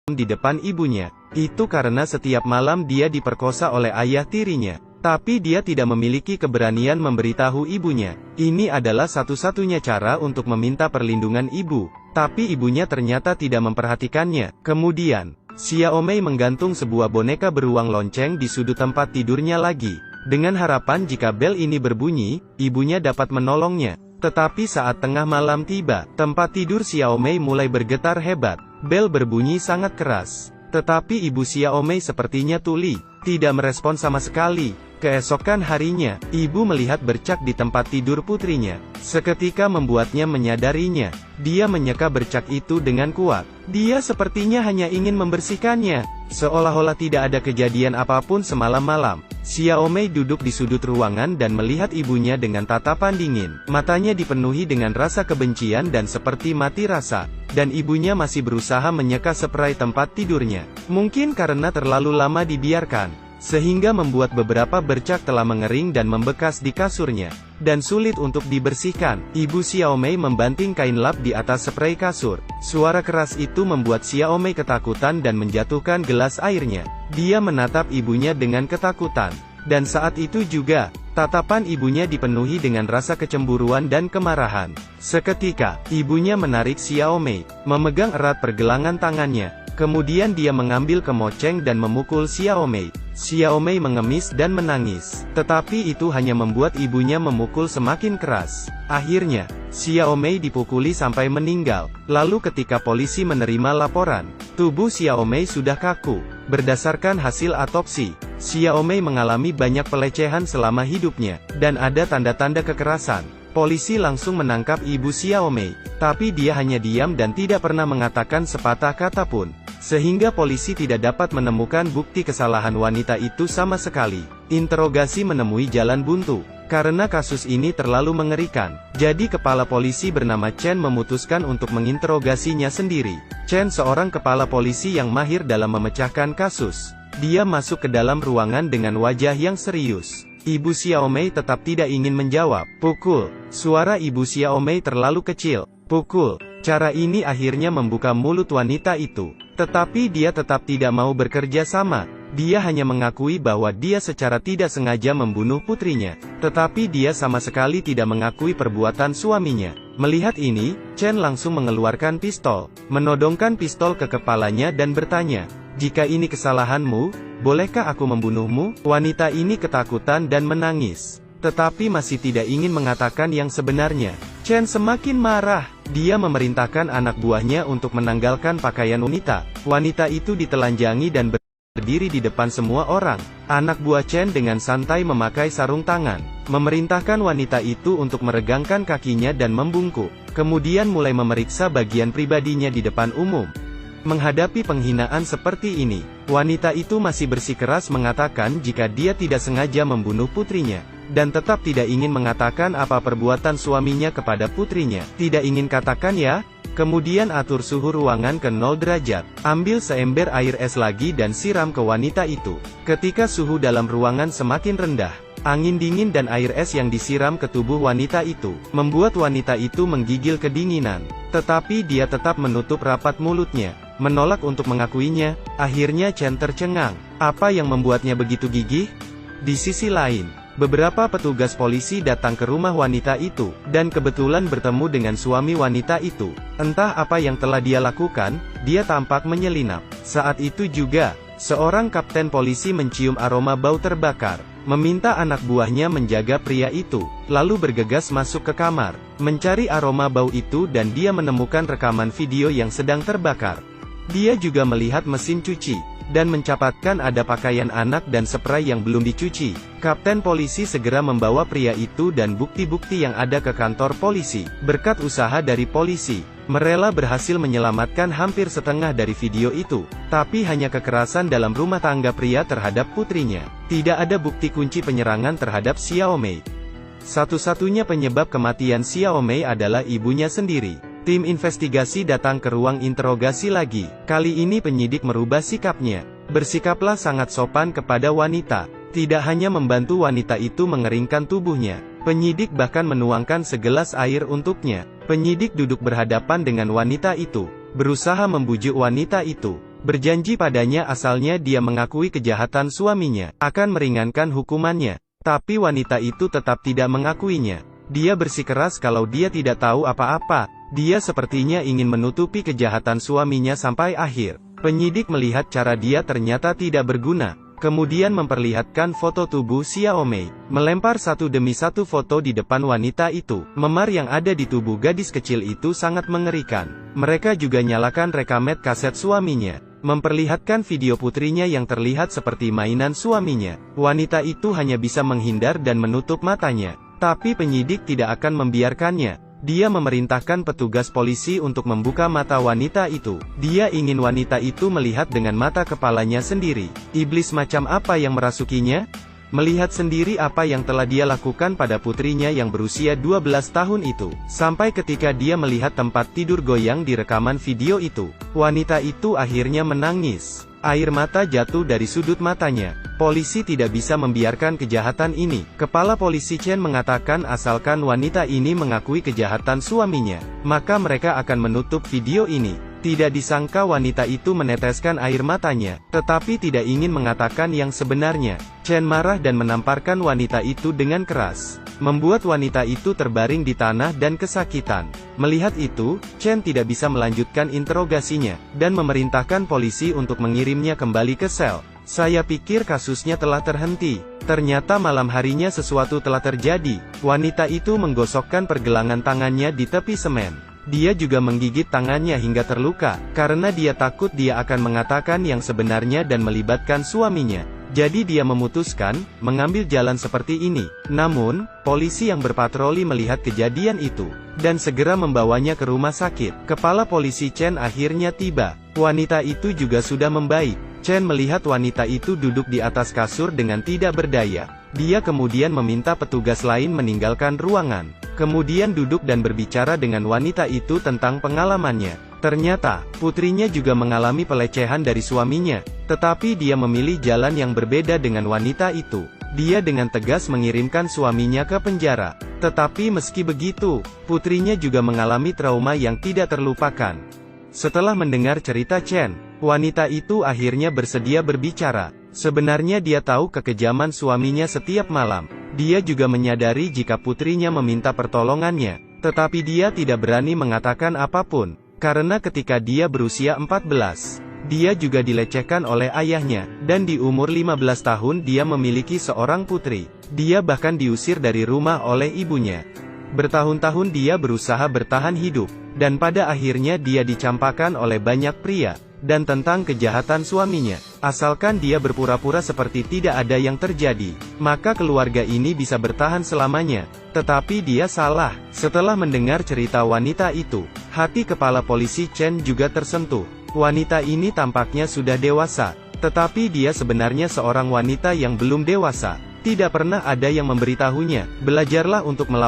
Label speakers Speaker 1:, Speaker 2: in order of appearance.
Speaker 1: di depan ibunya. Itu karena setiap malam dia diperkosa oleh ayah tirinya. Tapi dia tidak memiliki keberanian memberitahu ibunya. Ini adalah satu-satunya cara untuk meminta perlindungan ibu. Tapi ibunya ternyata tidak memperhatikannya. Kemudian, Xiaomei menggantung sebuah boneka beruang lonceng di sudut tempat tidurnya lagi. Dengan harapan jika bel ini berbunyi, ibunya dapat menolongnya. Tetapi saat tengah malam tiba, tempat tidur Xiaomei mulai bergetar hebat. Bel berbunyi sangat keras. Tetapi ibu Xiaomei sepertinya tuli, tidak merespon sama sekali. Keesokan harinya, ibu melihat bercak di tempat tidur putrinya. Seketika membuatnya menyadarinya. Dia menyeka bercak itu dengan kuat. Dia sepertinya hanya ingin membersihkannya. Seolah-olah tidak ada kejadian apapun semalam malam. Xiaomei duduk di sudut ruangan dan melihat ibunya dengan tatapan dingin. Matanya dipenuhi dengan rasa kebencian dan seperti mati rasa. Dan ibunya masih berusaha menyeka spray tempat tidurnya. Mungkin karena terlalu lama dibiarkan, sehingga membuat beberapa bercak telah mengering dan membekas di kasurnya. Dan sulit untuk dibersihkan. Ibu Xiaomei membanting kain lap di atas spray kasur. Suara keras itu membuat Xiaomei ketakutan dan menjatuhkan gelas airnya. Dia menatap ibunya dengan ketakutan. Dan saat itu juga, tatapan ibunya dipenuhi dengan rasa kecemburuan dan kemarahan. Seketika, ibunya menarik Xiaomei, memegang erat pergelangan tangannya. Kemudian dia mengambil kemoceng dan memukul Xiaomei. Xiaomei mengemis dan menangis. Tetapi itu hanya membuat ibunya memukul semakin keras. Akhirnya, Xiaomei dipukuli sampai meninggal. Lalu ketika polisi menerima laporan, tubuh Xiaomei sudah kaku. Berdasarkan hasil otopsi, Xiaomei mengalami banyak pelecehan selama hidupnya, dan ada tanda-tanda kekerasan. Polisi langsung menangkap ibu Xiaomei, tapi dia hanya diam dan tidak pernah mengatakan sepatah kata pun. Sehingga polisi tidak dapat menemukan bukti kesalahan wanita itu sama sekali. Interogasi menemui jalan buntu. Karena kasus ini terlalu mengerikan, jadi kepala polisi bernama Chen memutuskan untuk menginterogasinya sendiri. Chen seorang kepala polisi yang mahir dalam memecahkan kasus. Dia masuk ke dalam ruangan dengan wajah yang serius. Ibu Xiaomei tetap tidak ingin menjawab. Pukul. Suara ibu Xiaomei terlalu kecil. Pukul. Cara ini akhirnya membuka mulut wanita itu. Tetapi dia tetap tidak mau bekerja sama. Dia hanya mengakui bahwa dia secara tidak sengaja membunuh putrinya. Tetapi dia sama sekali tidak mengakui perbuatan suaminya. Melihat ini, Chen langsung mengeluarkan pistol, menodongkan pistol ke kepalanya dan bertanya, "Jika ini kesalahanmu, bolehkah aku membunuhmu?" Wanita ini ketakutan dan menangis, tetapi masih tidak ingin mengatakan yang sebenarnya. Chen semakin marah. Dia memerintahkan anak buahnya untuk menanggalkan pakaian wanita. Wanita itu ditelanjangi dan berdiri di depan semua orang. Anak buah Chen dengan santai memakai sarung tangan, memerintahkan wanita itu untuk meregangkan kakinya dan membungkuk. Kemudian mulai memeriksa bagian pribadinya di depan umum. Menghadapi penghinaan seperti ini, wanita itu masih bersikeras mengatakan jika dia tidak sengaja membunuh putrinya, dan tetap tidak ingin mengatakan apa perbuatan suaminya kepada putrinya. Tidak ingin katakan ya? Kemudian atur suhu ruangan ke 0 derajat. Ambil seember air es lagi dan siram ke wanita itu. Ketika suhu dalam ruangan semakin rendah, angin dingin dan air es yang disiram ke tubuh wanita itu, membuat wanita itu menggigil kedinginan. Tetapi dia tetap menutup rapat mulutnya, menolak untuk mengakuinya. Akhirnya Chen tercengang. Apa yang membuatnya begitu gigih? Di sisi lain, beberapa petugas polisi datang ke rumah wanita itu, dan kebetulan bertemu dengan suami wanita itu. Entah apa yang telah dia lakukan, dia tampak menyelinap. Saat itu juga, seorang kapten polisi mencium aroma bau terbakar, meminta anak buahnya menjaga pria itu, lalu bergegas masuk ke kamar, mencari aroma bau itu dan dia menemukan rekaman video yang sedang terbakar. Dia juga melihat mesin cuci, dan mencatatkan ada pakaian anak dan spray yang belum dicuci. Kapten polisi segera membawa pria itu dan bukti-bukti yang ada ke kantor polisi. Berkat usaha dari polisi, Merela berhasil menyelamatkan hampir setengah dari video itu. Tapi hanya kekerasan dalam rumah tangga pria terhadap putrinya. Tidak ada bukti kunci penyerangan terhadap Xiaomei. Satu-satunya penyebab kematian Xiaomei adalah ibunya sendiri. Tim investigasi datang ke ruang interogasi lagi. Kali ini penyidik merubah sikapnya. Bersikaplah sangat sopan kepada wanita. Tidak hanya membantu wanita itu mengeringkan tubuhnya. Penyidik bahkan menuangkan segelas air untuknya. Penyidik duduk berhadapan dengan wanita itu, berusaha membujuk wanita itu. Berjanji padanya asalnya dia mengakui kejahatan suaminya, akan meringankan hukumannya. Tapi wanita itu tetap tidak mengakuinya. Dia bersikeras kalau dia tidak tahu apa-apa. Dia sepertinya ingin menutupi kejahatan suaminya sampai akhir. Penyidik melihat cara dia ternyata tidak berguna. Kemudian memperlihatkan foto tubuh Xiaomei, melempar satu demi satu foto di depan wanita itu. Memar yang ada di tubuh gadis kecil itu sangat mengerikan. Mereka juga nyalakan rekamet kaset suaminya, memperlihatkan video putrinya yang terlihat seperti mainan suaminya. Wanita itu hanya bisa menghindar dan menutup matanya. Tapi penyidik tidak akan membiarkannya. Dia memerintahkan petugas polisi untuk membuka mata wanita itu. Dia ingin wanita itu melihat dengan mata kepalanya sendiri. Iblis macam apa yang merasukinya? Melihat sendiri apa yang telah dia lakukan pada putrinya yang berusia 12 tahun itu. Sampai ketika dia melihat tempat tidur goyang di rekaman video itu. Wanita itu akhirnya menangis. Air mata jatuh dari sudut matanya. Polisi tidak bisa membiarkan kejahatan ini. Kepala polisi Chen mengatakan asalkan wanita ini mengakui kejahatan suaminya, maka mereka akan menutup video ini. Tidak disangka wanita itu meneteskan air matanya, tetapi tidak ingin mengatakan yang sebenarnya. Chen marah dan menamparkan wanita itu dengan keras, membuat wanita itu terbaring di tanah dan kesakitan. Melihat itu, Chen tidak bisa melanjutkan interogasinya, dan memerintahkan polisi untuk mengirimnya kembali ke sel. Saya pikir kasusnya telah terhenti. Ternyata malam harinya sesuatu telah terjadi. Wanita itu menggosokkan pergelangan tangannya di tepi semen. Dia juga menggigit tangannya hingga terluka, karena dia takut dia akan mengatakan yang sebenarnya dan melibatkan suaminya. Jadi dia memutuskan, mengambil jalan seperti ini. Namun, polisi yang berpatroli melihat kejadian itu, dan segera membawanya ke rumah sakit. Kepala polisi Chen akhirnya tiba. Wanita itu juga sudah membaik. Chen melihat wanita itu duduk di atas kasur dengan tidak berdaya. Dia kemudian meminta petugas lain meninggalkan ruangan. Kemudian duduk dan berbicara dengan wanita itu tentang pengalamannya. Ternyata, putrinya juga mengalami pelecehan dari suaminya. Tetapi dia memilih jalan yang berbeda dengan wanita itu. Dia dengan tegas mengirimkan suaminya ke penjara. Tetapi meski begitu, putrinya juga mengalami trauma yang tidak terlupakan. Setelah mendengar cerita Chen, wanita itu akhirnya bersedia berbicara. Sebenarnya dia tahu kekejaman suaminya setiap malam. Dia juga menyadari jika putrinya meminta pertolongannya, tetapi dia tidak berani mengatakan apapun. Karena ketika dia berusia 14, dia juga dilecehkan oleh ayahnya, dan di umur 15 tahun dia memiliki seorang putri. Dia bahkan diusir dari rumah oleh ibunya. Bertahun-tahun dia berusaha bertahan hidup, dan pada akhirnya dia dicampakan oleh banyak pria. Dan tentang kejahatan suaminya, asalkan dia berpura-pura seperti tidak ada yang terjadi, maka keluarga ini bisa bertahan selamanya. Tetapi dia salah. Setelah mendengar cerita wanita itu, hati kepala polisi Chen juga tersentuh. Wanita ini tampaknya sudah dewasa, tetapi dia sebenarnya seorang wanita yang belum dewasa. Tidak pernah ada yang memberitahunya. Belajarlah untuk melawan